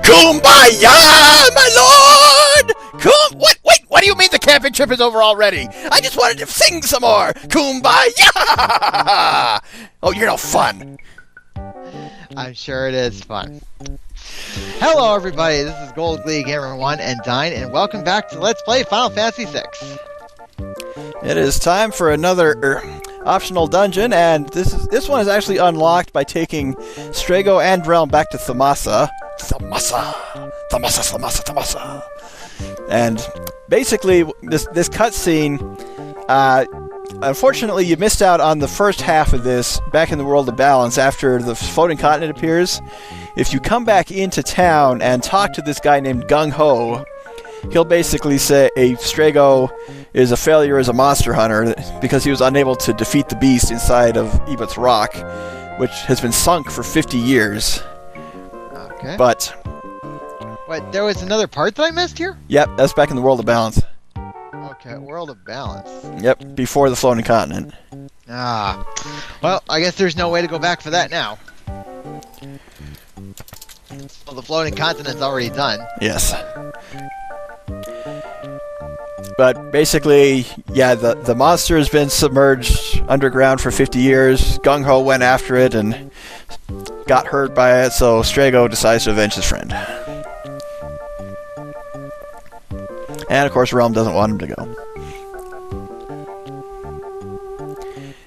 Kumbaya, my lord! What? Wait, what do you mean the camping trip is over already? I just wanted to sing some more. Kumbaya! Oh, you're no fun. I'm sure it is fun. Hello, everybody. This is Gold Glee Gamer 1 and Dyne, and welcome back to Let's Play Final Fantasy VI. It is time for another optional dungeon, and this one is actually unlocked by taking Strago and Realm back to Thamasa. And basically, this cutscene, unfortunately, you missed out on the first half of this back in the World of Balance after the floating continent appears. If you come back into town and talk to this guy named Gung Ho, he'll basically say Strago is a failure as a monster hunter because he was unable to defeat the beast inside of Ebot's rock, which has been sunk for 50 years. Okay. But... Wait, there was another part that I missed here? Yep, that's back in the World of Balance. Okay, World of Balance. Yep, before the floating continent. Ah. Well, I guess there's no way to go back for that now. Well, the floating continent's already done. Yes. But basically, yeah, the monster has been submerged underground for 50 years. Gung Ho went after it and got hurt by it, so Strago decides to avenge his friend. And of course, Realm doesn't want him to go.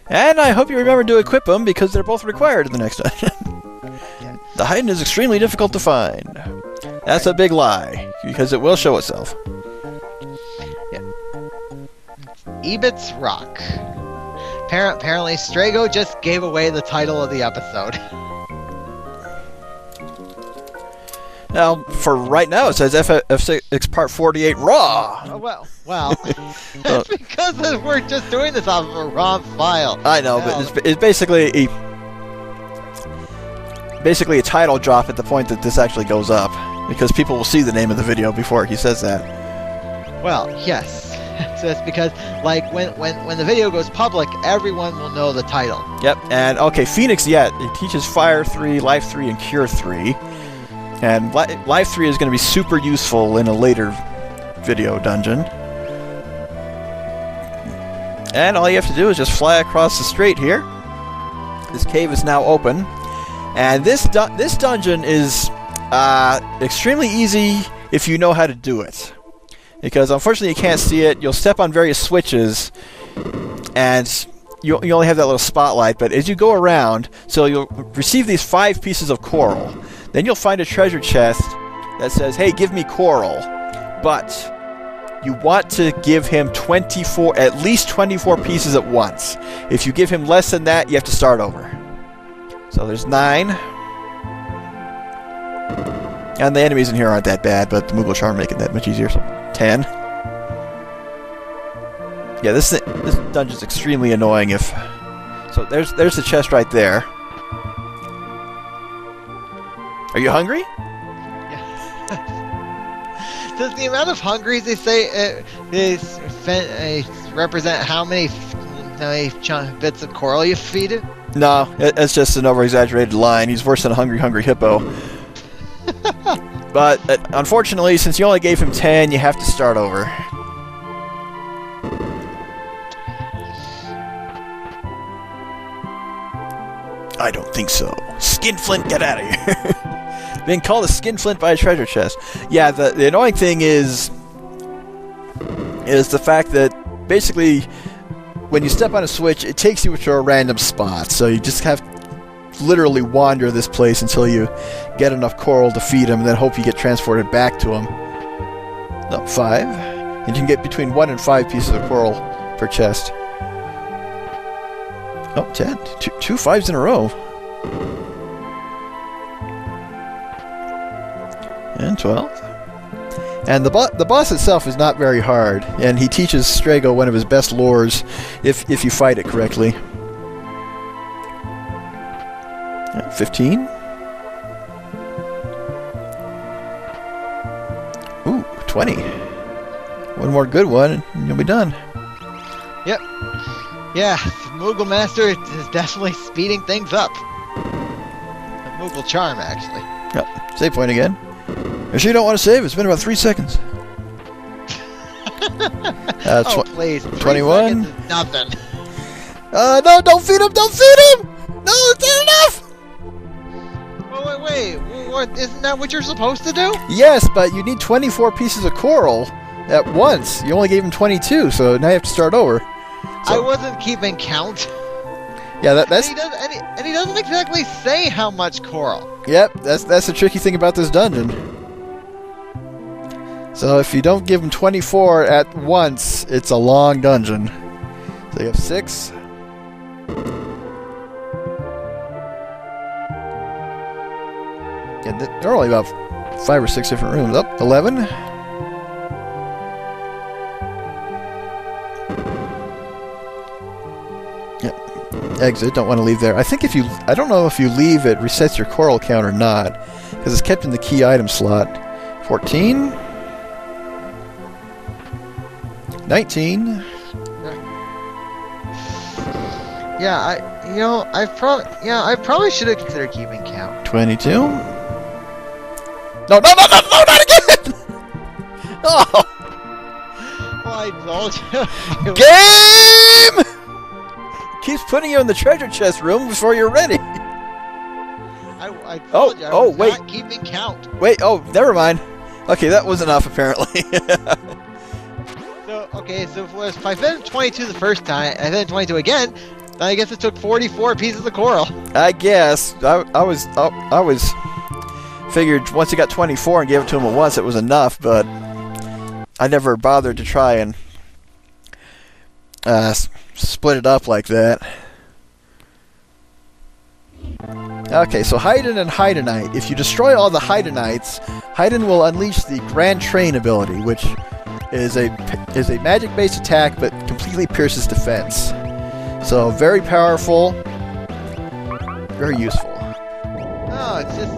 And I hope you remember to equip them because they're both required in the next dungeon. Yeah. The Hidon is extremely difficult to find. That's a big lie, because it will show itself. Ebot's Rock. Apparently, Strago just gave away the title of the episode. Now, for right now, it says FF6 Part 48 Raw. Oh, well. That's because we're just doing this off of a RAW file. I know, but it's basically a title drop at the point that this actually goes up, because people will see the name of the video before he says that. Well, yes. So it's because, like, when the video goes public, everyone will know the title. Yep, and, okay, Phoenix, yeah, it teaches Fire 3, Life 3, and Cure 3. And Life 3 is going to be super useful in a later video dungeon. And all you have to do is just fly across the strait here. This cave is now open. And this dungeon is extremely easy if you know how to do it. Because unfortunately you can't see it. You'll step on various switches, and you only have that little spotlight. But as you go around, so you'll receive these 5 pieces of coral. Then you'll find a treasure chest that says, hey, give me coral. But you want to give him at least 24 pieces at once. If you give him less than that, you have to start over. So there's 9. And the enemies in here aren't that bad, but the Moogle Charm make it that much easier. So 10. Yeah, this dungeon's extremely annoying if... So there's the chest right there. Are you hungry? Yeah. Does the amount of hungries they say represent how many bits of coral you feed it? No, it's just an over-exaggerated line. He's worse than a hungry hippo. But unfortunately, since you only gave him 10, you have to start over. I don't think so. Skinflint, get out of here. Being called a skinflint by a treasure chest. Yeah, the annoying thing is the fact that basically when you step on a switch, it takes you to a random spot. So you just have to literally wander this place until you get enough coral to feed him, and then hope you get transported back to him. No, 5. And you can get between 1 and 5 pieces of coral per chest. Oh, 10. Two 5s in a row. And 12. And the boss itself is not very hard, and he teaches Strago one of his best lores if you fight it correctly. 15. Ooh, 20. One more good one, and you'll be done. Yep. Yeah, the Moogle Master is definitely speeding things up. The Moogle Charm, actually. Yep. Save point again. You sure you don't want to save? It's been about 3 seconds. Oh, please. 21. 3 seconds is nothing. No, don't feed him! Don't feed him! No, it's not enough! Oh, wait. What, isn't that what you're supposed to do? Yes, but you need 24 pieces of coral at once. You only gave him 22, so now you have to start over. I wasn't keeping count. Yeah, that's... And he doesn't exactly say how much coral. Yep, that's the tricky thing about this dungeon. So if you don't give him 24 at once, it's a long dungeon. So you have 6. Yeah, there are only about 5 or 6 different rooms. Up, 11. Yep. Exit. Don't want to leave there. I think I don't know if you leave, it resets your coral count or not, because it's kept in the key item slot. 14. 19. I probably should have considered keeping count. 22. No, not again! Oh! Well, I told you. Game! Keeps putting you in the treasure chest room before you're ready. I told you I was wait. not keeping count. Wait, never mind. Okay, that was enough apparently. So if I fed him 22 the first time, I fed him 22 again, then I guess it took 44 pieces of coral. I guess. I was figured once you got 24 and gave it to him at once, it was enough, but I never bothered to try and split it up like that. Okay, so Hidon and Hidonite. If you destroy all the Hidonites, Hidon will unleash the Grand Train ability, which is a magic-based attack, but completely pierces defense. So very powerful, very useful. Oh, it's just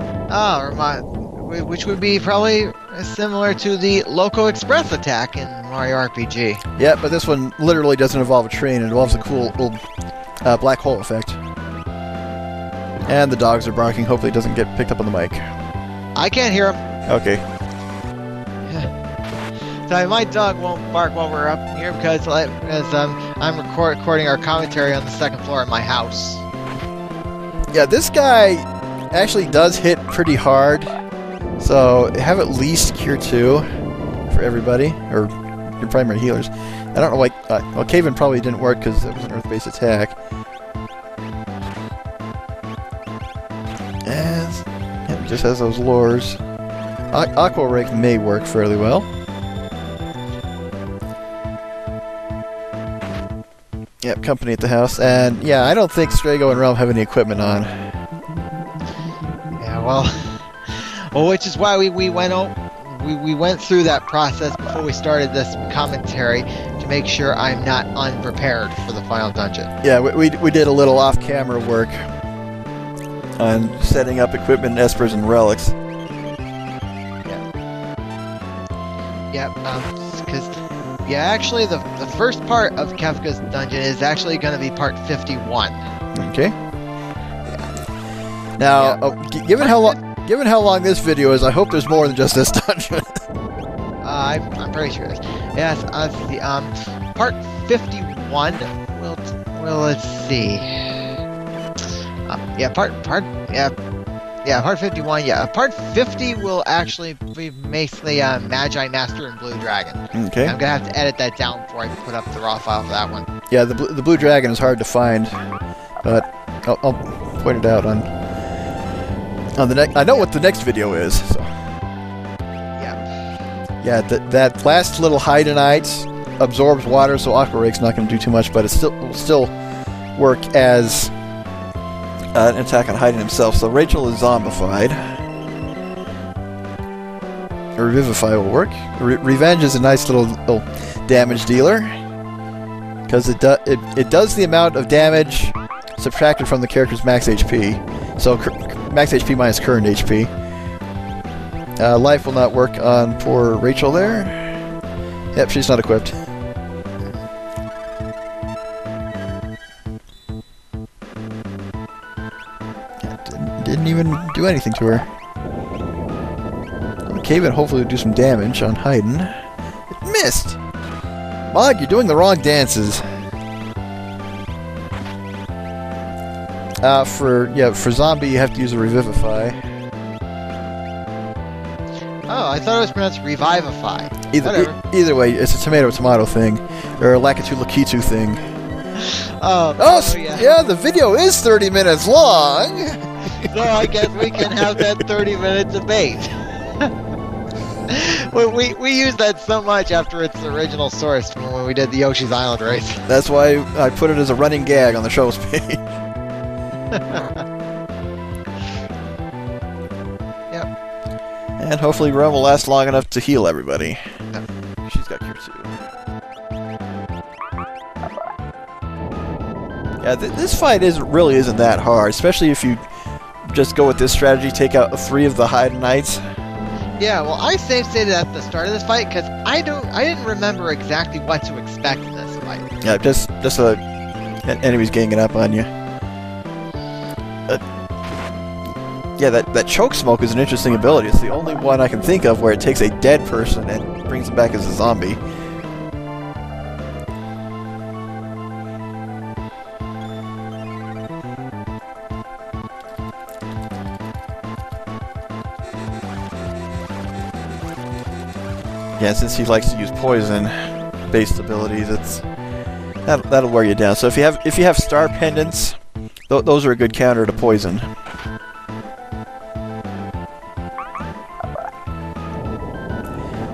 which would be probably similar to the Loco Express attack in Mario RPG. Yeah, but this one literally doesn't involve a train. It involves a cool little black hole effect. And the dogs are barking. Hopefully it doesn't get picked up on the mic. I can't hear them. Okay. So my dog won't bark while we're up here because I'm recording our commentary on the second floor of my house. Yeah, this guy actually does hit pretty hard. So have at least Cure 2 for everybody, or your primary healers. I don't know why... well, Cave-In probably didn't work because it was an Earth-based attack. And it just has those lures. Aqua Rake may work fairly well. Yep, company at the house. And yeah, I don't think Strago and Realm have any equipment on. Yeah, well, which is why we went through that process before we started this commentary to make sure I'm not unprepared for the final dungeon. Yeah, we did a little off-camera work on setting up equipment, espers, and relics. Actually, the first part of Kefka's dungeon is actually going to be part 51. Okay. Now, given how long this video is, I hope there's more than just this dungeon. I'm pretty sure there's. Yes, part 51. Let's see. Part 51. Yeah, part 50 will actually be basically Magi Master and Blue Dragon. Okay. I'm gonna have to edit that down before I put up the raw file for that one. Yeah, the Blue Dragon is hard to find, but I'll point it out on the next. I know what the next video is. So. Yeah, that last little Hidonite absorbs water, so Aqua Rake's not going to do too much, but it will still work as an attack on Hidon himself. So Rachel is zombified. Revivify will work. Revenge is a nice little damage dealer, because it does the amount of damage subtracted from the character's max HP. So max HP minus current HP. Life will not work on poor Rachel there. Yep, she's not equipped. Didn't even do anything to her. Cave-In hopefully will do some damage on Hidon. It missed! Mog, you're doing the wrong dances. For zombie, you have to use a Revivify. Oh, I thought it was pronounced Revivify. Either way, it's a tomato thing, or a Lakitu thing. Yeah, the video is 30 minutes long! So I guess we can have that 30-minute debate. we used that so much after its original source from when we did the Yoshi's Island race. That's why I put it as a running gag on the show's page. Yep. And hopefully Rome will last long enough to heal everybody. Yep. She's got cure too. Yeah, this fight really isn't that hard, especially if you just go with this strategy, take out 3 of the Hidon Knights. Yeah, well, I saved at the start of this fight because I didn't remember exactly what to expect in this fight. Yeah, just enemies ganging up on you. Yeah, that choke smoke is an interesting ability. It's the only one I can think of where it takes a dead person and brings them back as a zombie. Yeah, since he likes to use poison-based abilities, that'll wear you down. So if you have star pendants, those are a good counter to poison.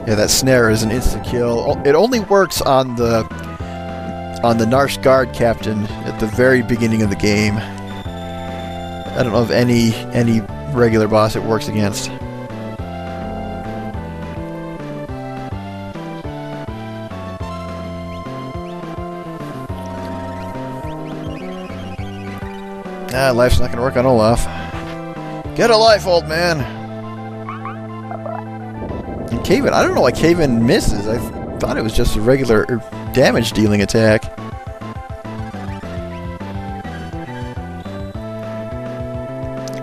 Yeah, that snare is an instant kill. It only works on the Narsh guard captain at the very beginning of the game. I don't know of any regular boss it works against. Life's not going to work on Olaf. Get a life, old man! And Cave-In, I don't know why Cave-In misses. I thought it was just a regular damage-dealing attack.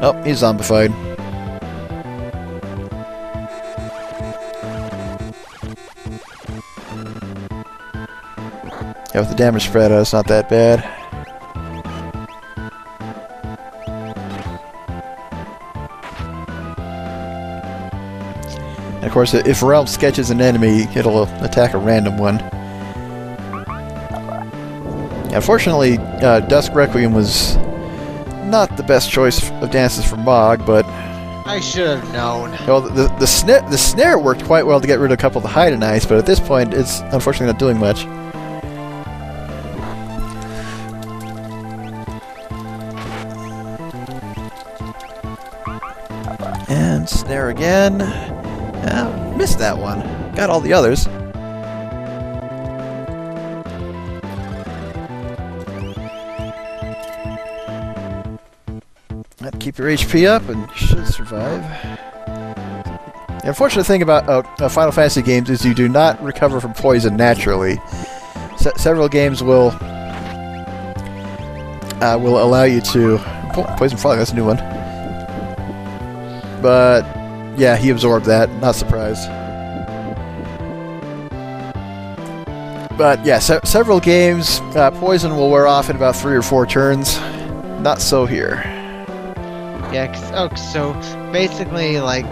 Oh, he's zombified. Yeah, with the damage spread out, it's not that bad. And of course, if Realm sketches an enemy, it'll attack a random one. Unfortunately, Dusk Requiem was not the best choice of dances for Mog, but I should have known. Well, the snare worked quite well to get rid of a couple of the Hidon Knights, but at this point, it's unfortunately not doing much. And snare again. Missed that one. Got all the others. Keep your HP up and you should survive. The unfortunate thing about Final Fantasy games is you do not recover from poison naturally. Several games will allow you to... Poison Frog, that's a new one. But yeah, he absorbed that. Not surprised. But yeah, several games, poison will wear off in about 3 or 4 turns. Not so here. Yeah, so basically, like,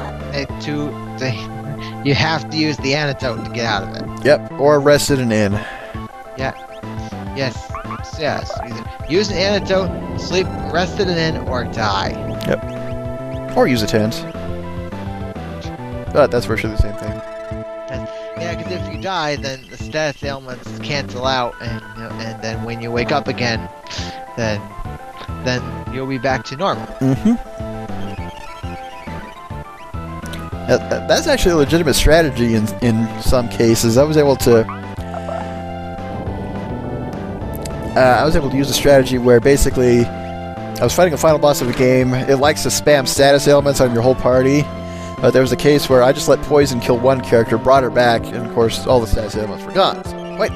you have to use the antidote to get out of it. Yep, or rest in an inn. Yeah. Yes. Either use an antidote, sleep, rest in an inn, or die. Yep. Or use a tent. But that's virtually the same thing. Yeah, because if you die, then the status ailments cancel out, and then when you wake up again, then you'll be back to normal. Mm-hmm. That's actually a legitimate strategy in some cases. I was able to use a strategy where basically I was fighting a final boss of a game. It likes to spam status ailments on your whole party. There was a case where I just let poison kill one character, brought her back, and of course all the status ailments were gone. So, wait.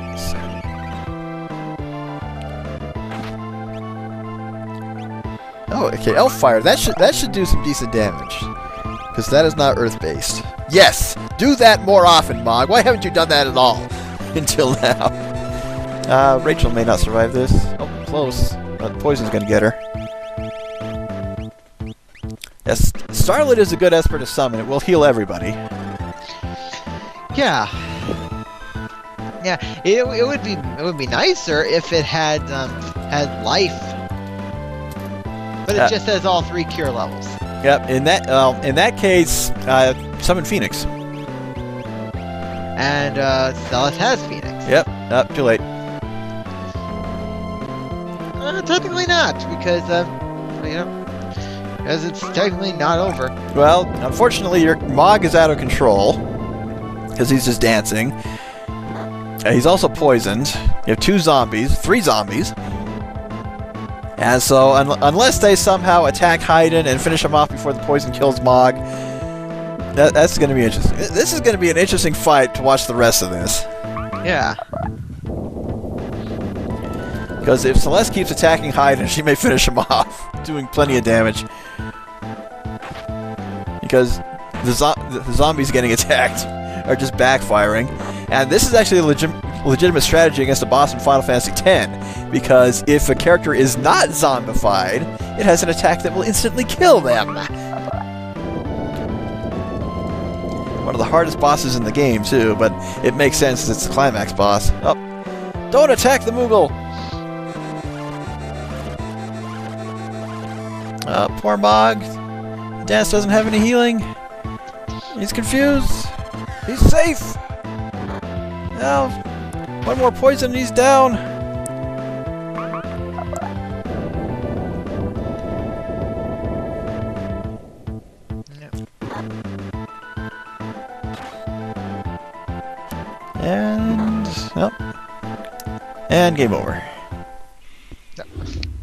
Oh, okay, Elf Fire. That should do some decent damage. because that is not Earth-based. Yes! Do that more often, Mog. Why haven't you done that at all until now? Rachel may not survive this. Oh, close. But poison's gonna get her. Yes, Starlit is a good Esper to summon. It will heal everybody. Yeah. Yeah, it would be nicer if it had life, but it just has all 3 cure levels. Yep. In that case, summon Phoenix. And Celis has Phoenix. Yep. Too late. Technically not, because because it's technically not over. Well, unfortunately, your Mog is out of control because he's just dancing. He's also poisoned. You have 3 zombies. And so, unless they somehow attack Hidon and finish him off before the poison kills Mog, that's going to be interesting. This is going to be an interesting fight to watch the rest of this. Yeah. Because if Celeste keeps attacking Hidon, she may finish him off, doing plenty of damage. Because the zombies getting attacked are just backfiring. And this is actually a legitimate strategy against a boss in Final Fantasy X, because if a character is not zombified, it has an attack that will instantly kill them. One of the hardest bosses in the game, too, but it makes sense as it's the climax boss. Oh, don't attack the Moogle! Poor Mog. Dance doesn't have any healing. He's confused. He's safe! Now, one more poison and he's down. And game over.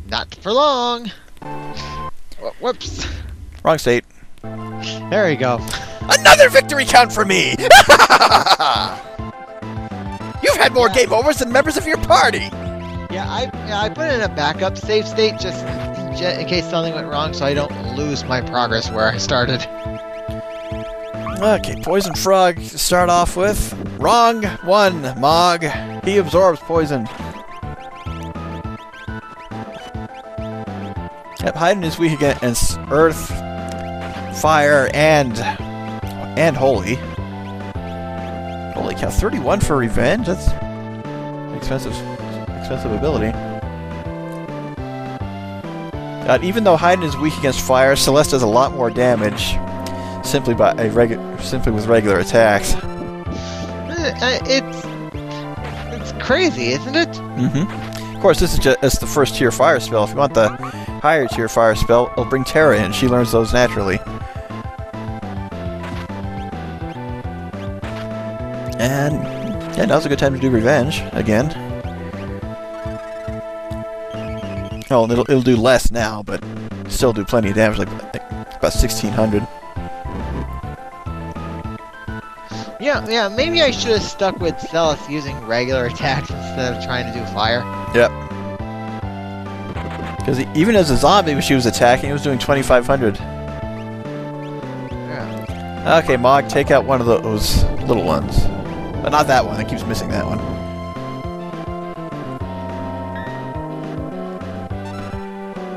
Not for long. Whoops. Wrong state. There we go. Another victory count for me! You've had more game overs than members of your party! Yeah, I put in a backup save state just in case something went wrong so I don't lose my progress where I started. Okay, Poison Frog to start off with. Wrong one, Mog. He absorbs poison. Yep, Hidon is weak against Earth, Fire, and Holy. Holy cow, 31 for Revenge? That's expensive ability. Even though Hidon is weak against Fire, Celeste does a lot more damage simply with regular attacks. It's crazy, isn't it? Mm-hmm. Of course, this is just the first tier Fire spell. If you want the higher tier Fire spell, it'll bring Terra in. She learns those naturally. And yeah, now's a good time to do Revenge again. Oh, and it'll do less now, but still do plenty of damage, like about 1,600. Yeah, maybe I should have stuck with Celis using regular attacks instead of trying to do fire. Yep. Because even as a zombie, when she was attacking, it was doing 2,500. Yeah. Okay, Mog, take out one of those little ones. But not that one, it keeps missing that one.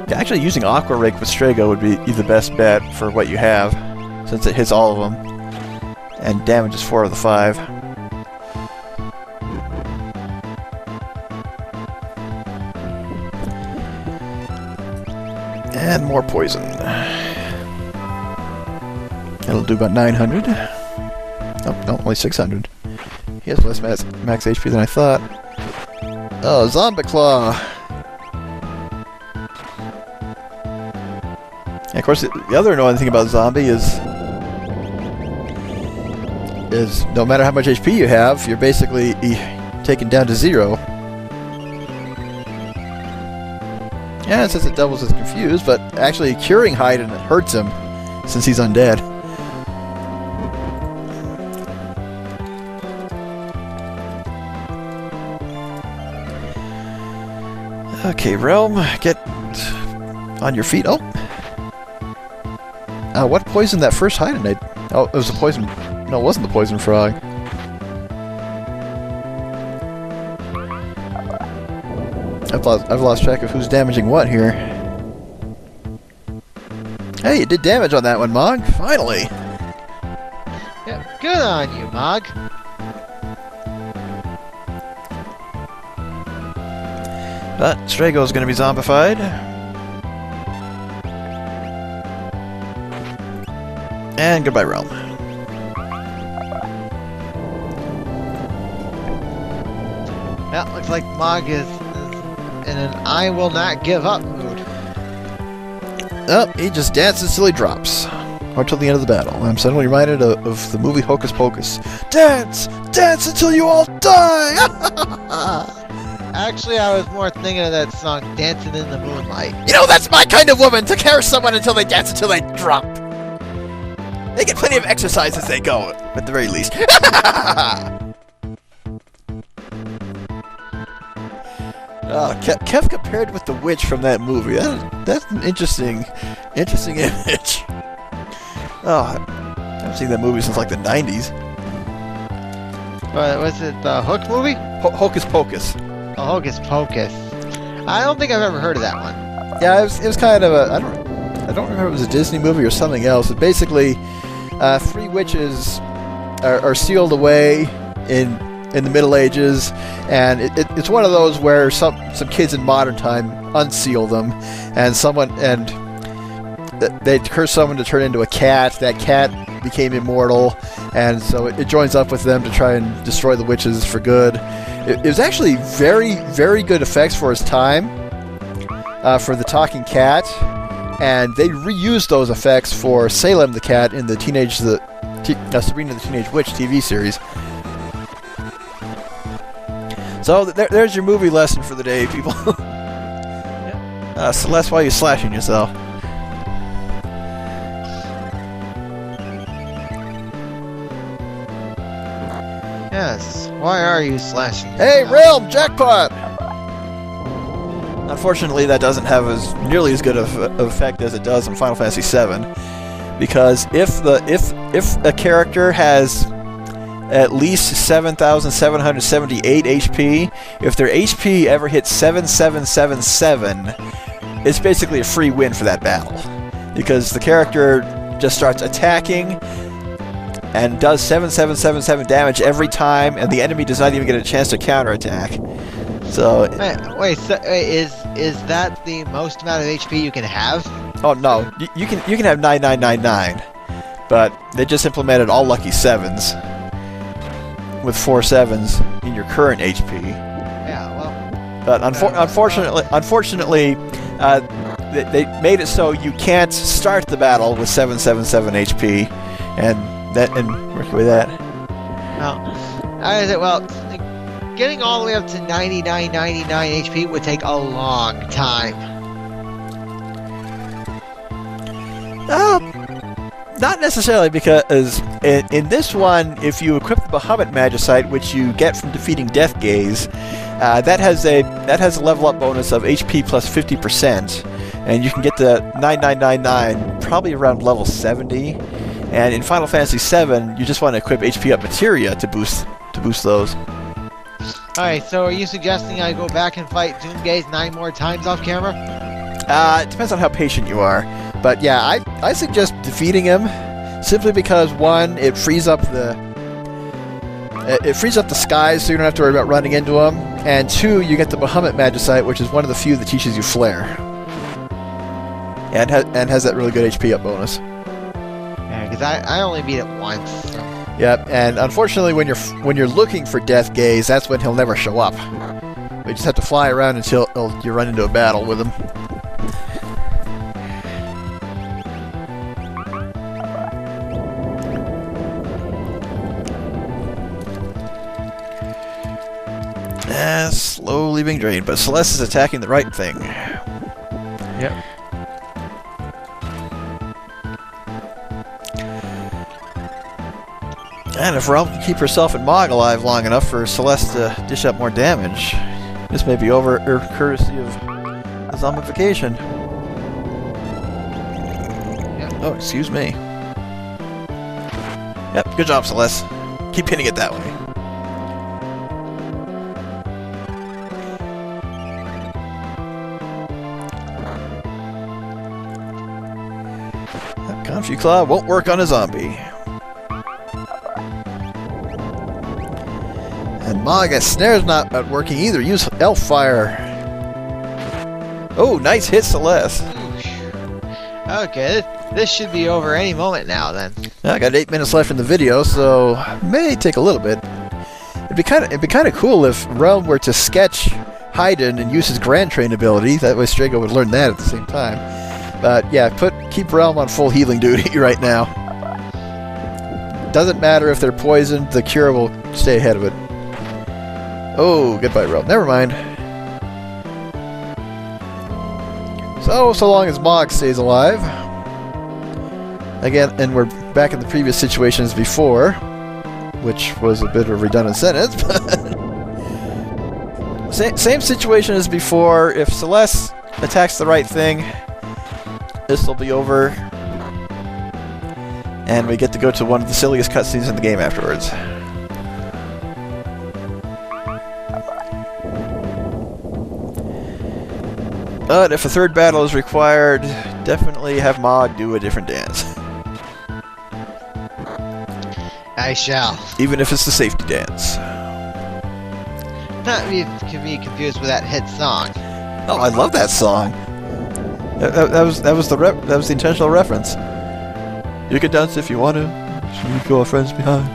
Yeah, actually using Aqua Rake with Strago would be the best bet for what you have, since it hits all of them. And damages 4 of the 5. And more poison. It'll do about 900. Oh, no, only 600. He has less max HP than I thought. Oh, Zombie Claw! And of course, the other annoying thing about Zombie is no matter how much HP you have, you're basically taken down to 0. Yeah, it says it doubles as confused, but actually curing Hidon hurts him since he's undead. Okay, Realm, get on your feet. Oh, What poisoned that first Hidon? Oh, it was the poison. No, it wasn't the poison frog. I've lost track of who's damaging what here. Hey, you did damage on that one, Mog. Finally. Yeah, good on you, Mog. But Strago's going to be zombified. And goodbye, Realm. Well, looks like Mog is in an I will not give up mood. Oh, he just dances till he drops. Or till the end of the battle. I'm suddenly reminded of the movie Hocus Pocus. Dance! Dance until you all die! Actually, I was more thinking of that song, Dancing in the Moonlight. You know, that's my kind of woman, to carry someone until they dance until they drop. They get plenty of exercise as they go, at the very least. Kefka paired with the witch from that movie. That's an interesting image. Oh, I haven't seen that movie since like the 90s. Was it the Hook movie? Hocus Pocus. Oh, Hocus Pocus. I don't think I've ever heard of that one. Yeah, it was kind of a... I don't remember if it was a Disney movie or something else. But basically, 3 witches are sealed away in the Middle Ages, and it's one of those where some kids in modern time unseal them, and they curse someone to turn into a cat. That cat became immortal, and so it joins up with them to try and destroy the witches for good. It was actually very, very good effects for its time, for the talking cat, and they reused those effects for Salem the cat in the Sabrina the Teenage Witch TV series. So there's your movie lesson for the day, people. Celeste, why are you slashing yourself? Yes, why are you slashing? Hey, Realm, jackpot! Unfortunately, that doesn't have nearly as good of effect as it does in Final Fantasy VII, because if a character has at least 7,778 HP, if their HP ever hits 7777, it's basically a free win for that battle, because the character just starts attacking and does 7777 damage every time, and the enemy does not even get a chance to counterattack. So wait, is that the most amount of HP you can have? Oh no, you can have 9999, but they just implemented all lucky 7s with 4 7s in your current HP. Yeah, well. But unfortunately, they made it so you can't start the battle with 777 HP, and work with that. Getting all the way up to 9999 HP would take a long time. Not necessarily, because in this one, if you equip the Bahamut Magicite, which you get from defeating Death Gaze, that has a level up bonus of HP plus 50%, and you can get to 9999 probably around level 70. And in Final Fantasy VII, you just want to equip HP up materia to boost those. Alright, so are you suggesting I go back and fight Doomgaze 9 more times off camera? It depends on how patient you are. But yeah, I suggest defeating him, simply because, one, it frees up the skies so you don't have to worry about running into them, and 2, you get the Bahamut Magicite, which is one of the few that teaches you Flare. And has that really good HP up bonus. Yeah, because I only beat it once. So. Yep, and unfortunately, when you're looking for Death Gaze, that's when he'll never show up. You just have to fly around until you run into a battle with him. Slowly being drained, but Celeste is attacking the right thing. Yep. And if Realm can keep herself and Mog alive long enough for Celeste to dish up more damage, this may be over courtesy of the zombification. Yep. Oh, excuse me. Yep, good job, Celeste. Keep hitting it that way. That Confuse Claw won't work on a zombie. And Mog, that snare's not working either. Use Elf Fire. Oh, nice hit, Celeste. Okay, this should be over any moment now, then. I got 8 minutes left in the video, so may take a little bit. It'd be kind of cool if Realm were to sketch Hidon and use his Grand Train ability. That way, Strago would learn that at the same time. But yeah, keep Realm on full healing duty right now. Doesn't matter if they're poisoned; the cure will stay ahead of it. Oh, goodbye, Realm. Never mind. So long as Mog stays alive. Again, and we're back in the previous situation as before, which was a bit of a redundant sentence. Same situation as before. If Celeste attacks the right thing, this will be over. And we get to go to one of the silliest cutscenes in the game afterwards. But if a third battle is required, definitely have Mog do a different dance. I shall. Even if it's the safety dance. Not to be confused with that hit song. Oh, I love that song. That was the intentional reference. You can dance if you want to. Leave your friends behind.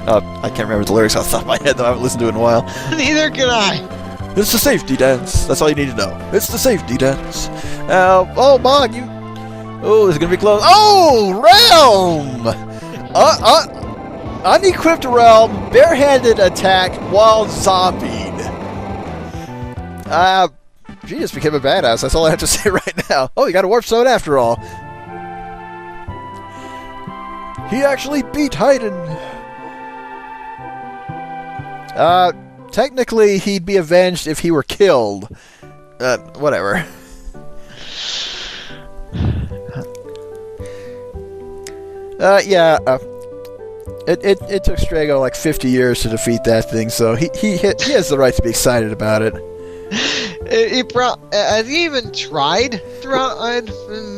I can't remember the lyrics off the top of my head, though. I haven't listened to it in a while. Neither can I. It's the safety dance. That's all you need to know. It's the safety dance. Oh, Mog, you... Oh, this is going to be close. Oh, Realm! Unequipped Realm, barehanded attack while zombied. She just became a badass. That's all I have to say right now. Oh, you got a Warp Stone after all. He actually beat Hidon. Technically, he'd be avenged if he were killed. Whatever. It took Strago like 50 years to defeat that thing, so he has the right to be excited about it. Has he even tried throughout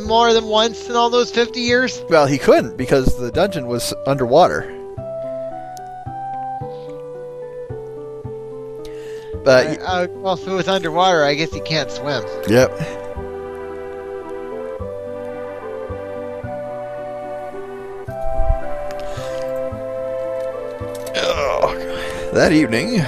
more than once in all those 50 years? Well, he couldn't because the dungeon was underwater. But well, if it was underwater, I guess he can't swim. Yep. Oh, that evening.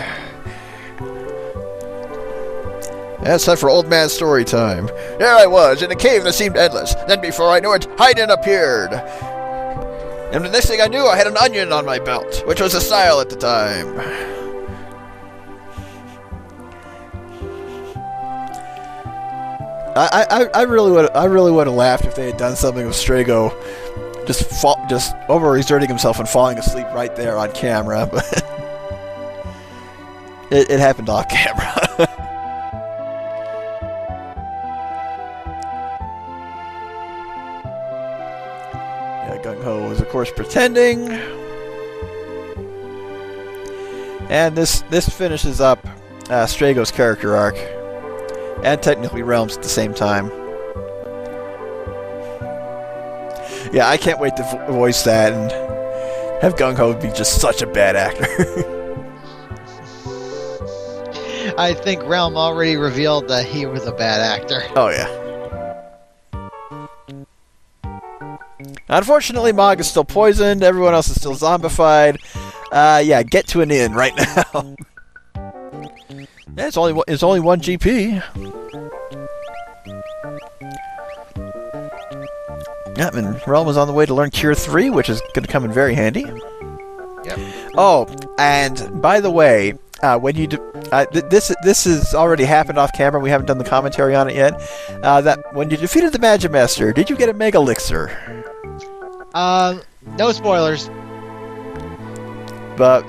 It's time for old man story time. There I was, in a cave that seemed endless. Then before I knew it, Hidon appeared. And the next thing I knew, I had an onion on my belt, which was a style at the time. I really would have laughed if they had done something with Strago just overexerting himself and falling asleep right there on camera, but it happened off camera. Yeah, Gung Ho was of course pretending, and this finishes up Strago's character arc. And technically Realms at the same time. Yeah, I can't wait to voice that and have Gung Ho be just such a bad actor. I think Realm already revealed that he was a bad actor. Oh, yeah. Unfortunately, Mog is still poisoned. Everyone else is still zombified. Yeah, get to an inn right now. Yeah, it's only 1 GP. Yeah, and Realm was on the way to learn Cure 3, which is going to come in very handy. Yep. Oh, and by the way, when you this has already happened off camera. We haven't done the commentary on it yet. That when you defeated the Magic Master, did you get a Mega Elixir? No spoilers. But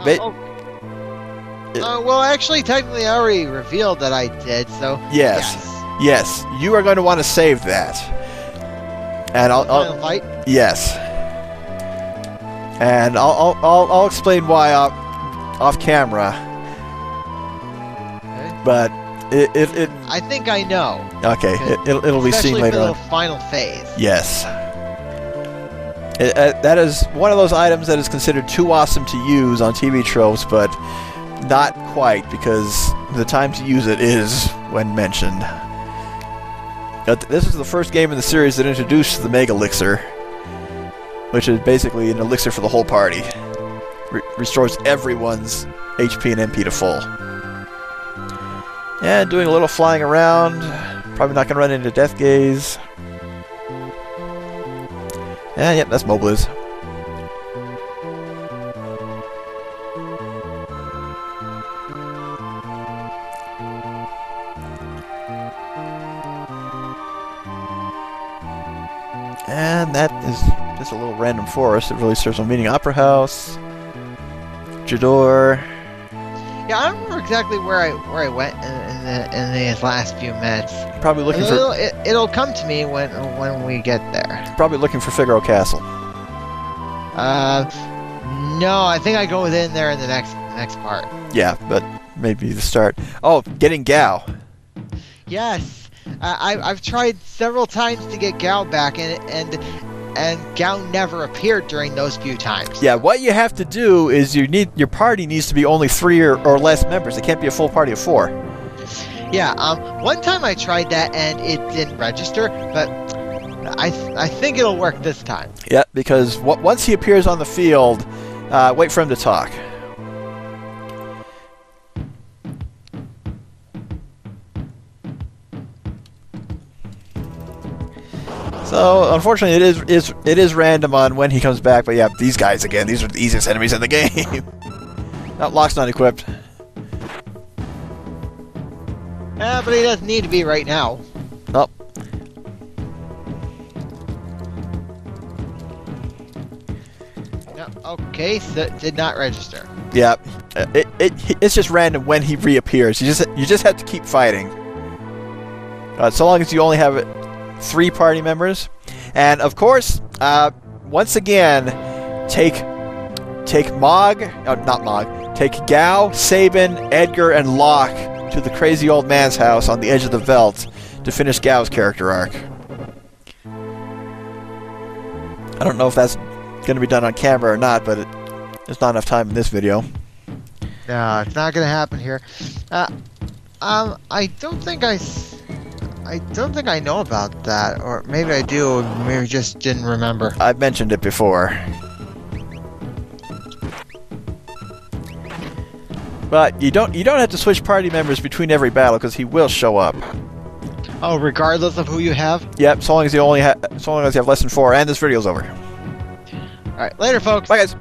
well, actually, technically, I already revealed that I did, so... Yes, you are going to want to save that. And Final fight. yes. And I'll explain why off camera. Okay. But it I think I know. okay. It'll be seen Especially later for on. the final phase. Yes. That is one of those items that is considered too awesome to use on TV tropes, but not quite, because the time to use it is when mentioned. This is the first game in the series that introduced the Mega Elixir, which is basically an elixir for the whole party. Restores everyone's HP and MP to full. And doing a little flying around. Probably not going to run into Death Gaze. And yep, that's Mobliz. And that is just a little random forest. It really serves no meaning. Opera House, Jador. Yeah, I don't remember exactly where I went in these last few minutes. Probably looking for. It'll come to me when we get there. Probably looking for Figaro Castle. No, I think I go within there in the next part. Yeah, but maybe the start. Oh, getting Gao. Yes, I've tried several times to get Gao back, and Gao never appeared during those few times. Yeah, what you have to do is your party needs to be only 3 or less members. It can't be a full party of 4. Yeah, one time I tried that and it didn't register, but I think it'll work this time. Yeah, because once he appears on the field, wait for him to talk. So, unfortunately, it is random on when he comes back, but yeah, these guys again, these are the easiest enemies in the game. Lock's not equipped. Yeah, but he doesn't need to be right now. Nope. No, okay, so did not register. Yeah, it's just random when he reappears. You just have to keep fighting. So long as you only have 3 party members, and of course, once again, take Mog, not Mog, take Gao, Sabin, Edgar, and Locke to the crazy old man's house on the edge of the Veldt to finish Gao's character arc. I don't know if that's going to be done on camera or not, but there's not enough time in this video. No, it's not going to happen here. I don't think I know about that, or maybe I do, or maybe just didn't remember. I've mentioned it before. But you don't have to switch party members between every battle, because he will show up. Oh, regardless of who you have? Yep, so long as you have less than 4, and this video's over. Alright, later folks. Bye guys.